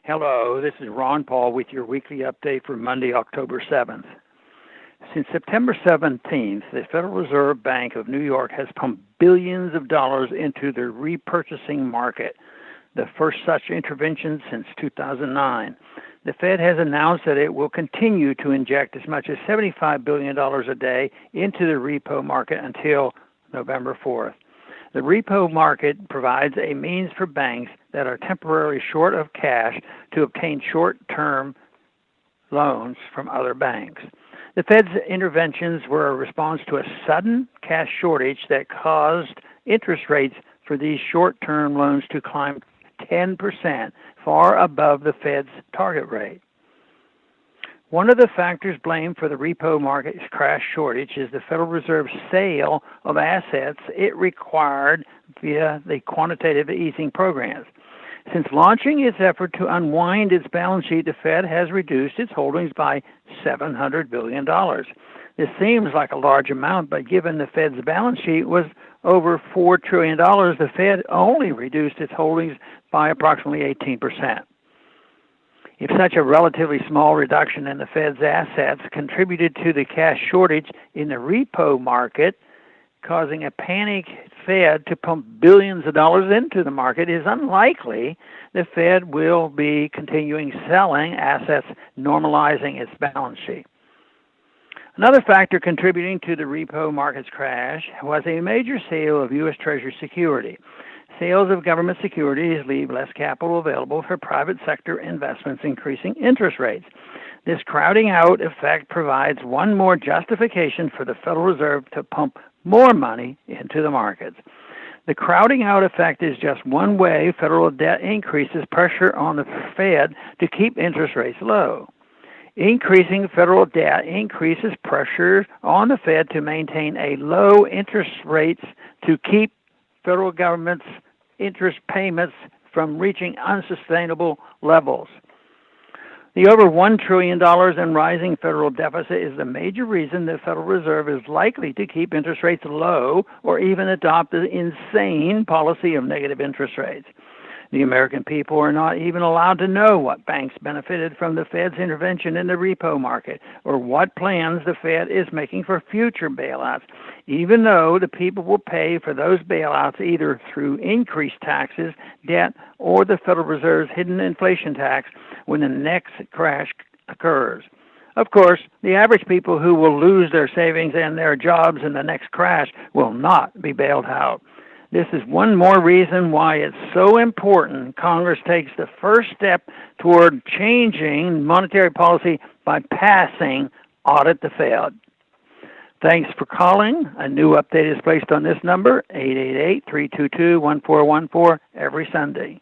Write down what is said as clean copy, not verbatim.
Hello, this is Ron Paul with your weekly update for Monday, October 7th. Since September 17th, the Federal Reserve Bank of New York has pumped billions of dollars into the repurchasing market, the first such intervention since 2009. The Fed has announced that it will continue to inject as much as $75 billion a day into the repo market until November 4th. The repo market provides a means for banks that are temporarily short of cash to obtain short-term loans from other banks. The Fed's interventions were a response to a sudden cash shortage that caused interest rates for these short-term loans to climb 10%, far above the Fed's target rate. One of the factors blamed for the repo market's crash shortage is the Federal Reserve's sale of assets it required via the quantitative easing programs. Since launching its effort to unwind its balance sheet, the Fed has reduced its holdings by $700 billion. This seems like a large amount, but given the Fed's balance sheet was over $4 trillion, the Fed only reduced its holdings by approximately 18%. If such a relatively small reduction in the Fed's assets contributed to the cash shortage in the repo market, causing a panicked Fed to pump billions of dollars into the market, it is unlikely the Fed will be continuing selling assets, normalizing its balance sheet. Another factor contributing to the repo market's crash was a major sale of U.S. Treasury security. Sales of government securities leave less capital available for private sector investments, increasing interest rates. This crowding out effect provides one more justification for the Federal Reserve to pump more money into the markets. The crowding out effect is just one way federal debt increases pressure on the Fed to keep interest rates low. Increasing federal debt increases pressure on the Fed to maintain a low interest rates to keep federal government's interest payments from reaching unsustainable levels. The over $1 trillion in rising federal deficit is the major reason the Federal Reserve is likely to keep interest rates low or even adopt the insane policy of negative interest rates. The American people are not even allowed to know what banks benefited from the Fed's intervention in the repo market or what plans the Fed is making for future bailouts, even though the people will pay for those bailouts either through increased taxes, debt, or the Federal Reserve's hidden inflation tax when the next crash occurs. Of course, the average people who will lose their savings and their jobs in the next crash will not be bailed out. This is one more reason why it's so important Congress takes the first step toward changing monetary policy by passing Audit the Fed. Thanks for calling. A new update is placed on this number, 888-322-1414, every Sunday.